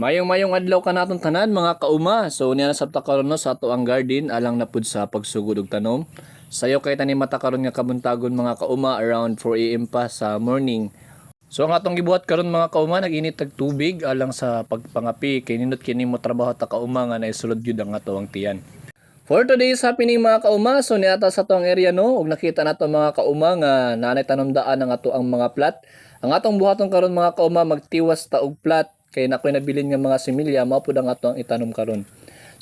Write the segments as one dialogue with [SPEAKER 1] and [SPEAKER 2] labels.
[SPEAKER 1] Mayong adlaw ka naton tanan mga kauma. So niya nasabta karon no sa ato ang garden alang na pud sa pagsugod og tanom. Sayo kay tani mata karon nga kabuntagon mga kauma around 4 AM pa sa morning. So ang atong gibuhat karon mga kauma nag-init tag tubig alang sa pagpangapi kay nindot kini mo trabaho ta kauma nga naisulod gyud ang ato ang tiyan. For today's happening mga kauma, so niata sa atong area no, ug nakita nato mga kauma nga nanay tanumdaan ang ato ang mga plat. Ang atong buhaton karon mga kauma magtiwas ta og plat kay nakoy nabilin nga mga similya mao pud ang ato ang itanom karon.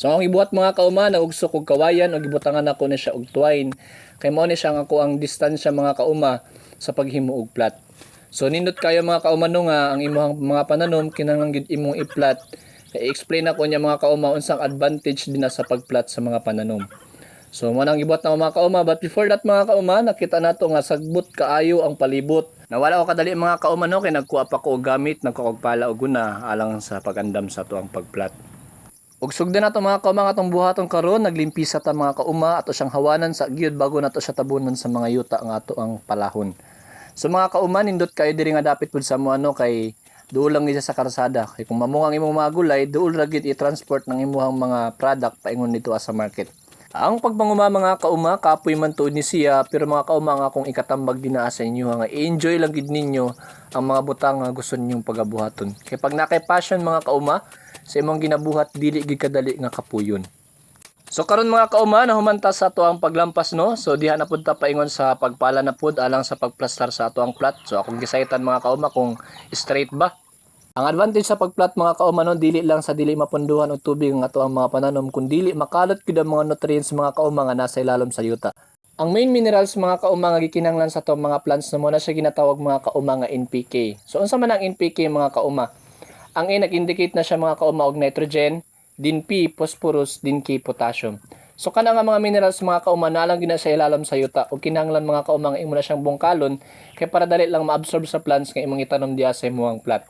[SPEAKER 1] So ang ibuhat mga kauma nagugsok og kawayan ug gibutangan nako ni siya og twine kay mao ni siya nga ako ang distansya mga kauma sa paghimo og plat. So nindot kayo mga kauma no nga ang imong mga pananom kinahanglan gid imong i-plat. I-explain ako niya mga kauma unsang advantage din na sa pagplat sa mga pananom. So mo nang ibuhat na mga kauma, but before that mga kauma nakita nato nga sagbot kaayo ang palibot. Nawala ko kadali mga kauma no kay nagkuha pa ko og gamit, nagkuha og pala og guna alang sa pagandam sa tuang pagplat. Ug sugdan nato mga kauma nga atong buhaton karon naglimpisa ta mga kauma ato siyang hawanan sa gyud bago nato siya tabunan sa mga yuta nga ato ang palahon. So mga kauma nindot kayo diri nga dapit pud sa mo ano kay duol lang isa sa karsada kay kung mamuhang imong mga gulay duol ra gid i-transport ng imong mga product paingon dito sa market. Ang pagpanguma mga kauma kapoy man tuod ni siya pero mga kauma nga akong ikatambag dinaa sa inyo nga i-enjoy lang gid ninyo ang mga butang nga gusto ninyong pagabuhaton. Kay pag nakay passion mga kauma sa imong ginabuhat dili gid kadali nga kapuyon. So karon mga kauma nahumanta sa ato ang paglampas no. So diha na pud ta paingon sa pagpala na pud alang sa pagplastar sa ato ang plat. So akong gisaytan mga kauma kung straight ba. Ang advantage sa pagplat mga kauma no dili lang sa dili mapunduhan og tubig ang ato ang mga pananom kun dili makalot gyud ang mga nutrients mga kauma nga nasa ilalom sa yuta. Ang main minerals mga kauma nga gikinahanglan sa ato mga plants na mo na siya ginatawag mga kauma nga NPK. So unsa man ang NPK mga kauma? Ang N nag-indicate na siya mga kauma og nitrogen, din P, phosphorus, din K, potassium. So kana nga mga minerals mga kauma na lang gina sa ilalim sa yuta o kinahanglan mga kauma nga imo na siyang bungkalon kay para dali lang maabsorb sa plants nga imong itanom diha sa imong plant.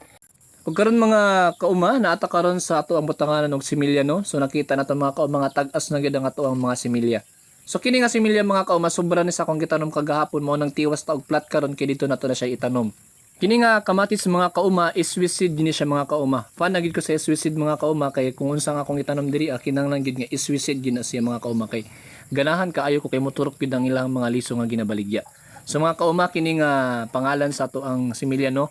[SPEAKER 1] Ug karon mga kauma naata karon sa ato ang butanganan og similya no. So nakita nato mga kauma nga tag-as na gyud ang ato ang mga similya. So kini nga similya mga kauma sobra ni sa akong gitanom kagahapon mo nang tiwas ta og plat karon kay dito nato na siya itanom. Kini nga kamatis mga kauma is sweet dinhi siya mga kauma. Fan na gid ko sa sweet mga kauma kay kung unsa nga akong itanom diri kinahanglan gid nga sweet gid na siya mga kauma kay ganahan kaayo ko kay moturok gid ang ilang mga liso nga ginabaligya. So mga kauma kini nga pangalan sa ato ang similya no.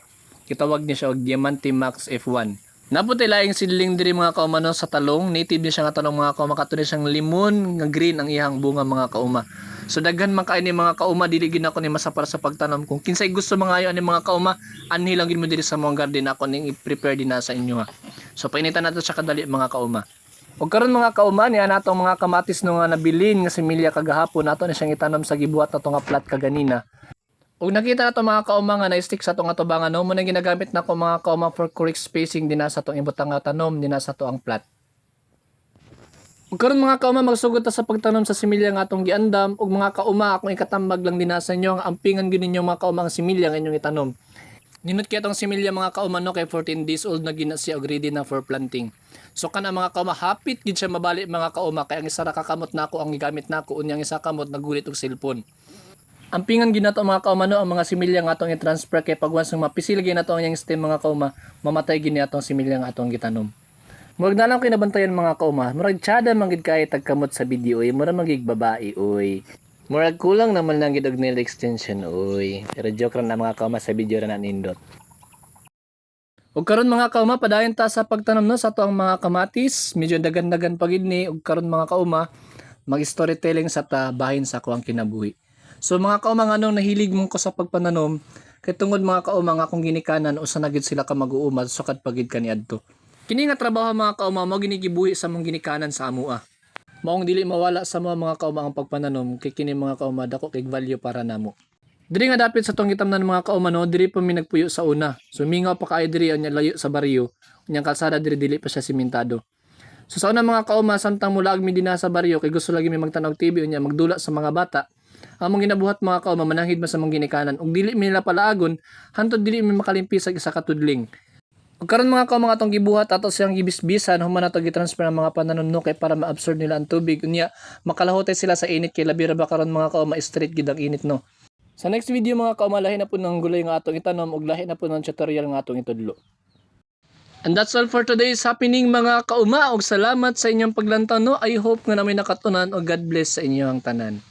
[SPEAKER 1] Kitawag niya siya og Diamante Max F1. Naputi laing sidling diri mga kauma no sa talong, native niya siya nga talong mga kauma kato siyang limon nga green ang iyang bunga mga kauma. So daghan man kay ni mga kauma dili gid ako ni masapar sa pagtanom kung kinsay gusto mga ayo ani mga kauma anhi lang gid mo diri sa mong garden ako ning i-prepare din na sa inyo ha. So painitan nato siya kadali mga kauma. Ug karon mga kauma niya natong mga kamatis no nga nabilin nga similya kagahapon nato na siyang itanom sa gibuhat nato nga plat kaganina. Ug nakita nato mga kauma nga na-stick sa atong atubangan no mo na ginagamit nako mga kauma for correct spacing din sa atong ibutang nga tanom din sa ato ang plat. Ug karon mga kauma magsugod ta sa pagtanom sa similya nga atong giandam ug mga kauma akong ikatambag lang din sa inyo ang ampingan gyud ninyo mga kauma ang similya nga inyong itanom. Ninot kay atong similya mga kauma no kay 14 days old na gina siya og ready na for planting. So kana mga kauma hapit gid siya mabali mga kauma kay ang isa ra ka kamot nako ang gigamit nako unyang isa kamot nagulit og cellphone. Ampingan ginato mga kauma no ang mga similya nga atong i-transfer kay pag once mapisil gyud nato ang yang stem mga kauma mamatay gyud ni atong similya nga atong gitanom. Murag na lang kinabantayan mga kauma, murag tsada man gid kay tagkamot sa video oy, murag magig babae oy. Murag kulang naman lang gid og nail extension oy. Pero joke ra na mga kauma sa video ra na nindot. Ug karon mga kauma padayon ta sa pagtanom no sa ato ang mga kamatis, medyo dagan-dagan pa gid ni ug karon mga kauma mag-storytelling sa ta bahin sa kuang kinabuhi. So mga kauma nga nung nahilig mo ko sa pagpananom, kay tungod mga kauma nga akong ginikanan usa na gid sila ka mag-uuma sukad pagid kaniadto. Kini nga trabaho mga kauma mo ginigibuhi sa mong ginikanan sa amua. Maong dili mawala sa mga kauma ang pagpananom kay kini mga kauma dako kay value para namo. Diri nga dapit sa tong gitamnan mga kauma no, diri pa mi nagpuyo sa una. So mingaw pa kaayo diri anya layo sa baryo. Unyang kalsada diri dili pa siya simentado. So sa una mga kauma samtang mula mi dinha sa baryo kay gusto lagi mi magtanaw TV unya magdula sa mga bata. Among ginabuhat mga kauma manahid man sa mong ginikanan ug dili mi nila palaagon hantod dili mi makalimpis sa isa ka tudling. Ug karon mga kauma atong gibuhat ato siyang gibisbisan human nato gitransfer ang mga pananom no kay para ma-absorb nila ang tubig unya makalahotay sila sa init kay labi ra ba karon mga kauma straight gid ang init no. Sa next video mga kauma lahi na po ng gulay nga atong itanom ug lahi na po ng tutorial nga atong itudlo. And that's all for today's happening mga kauma, og salamat sa inyong paglantaw no. I hope nga na may nakatunan o God bless sa inyong tanan.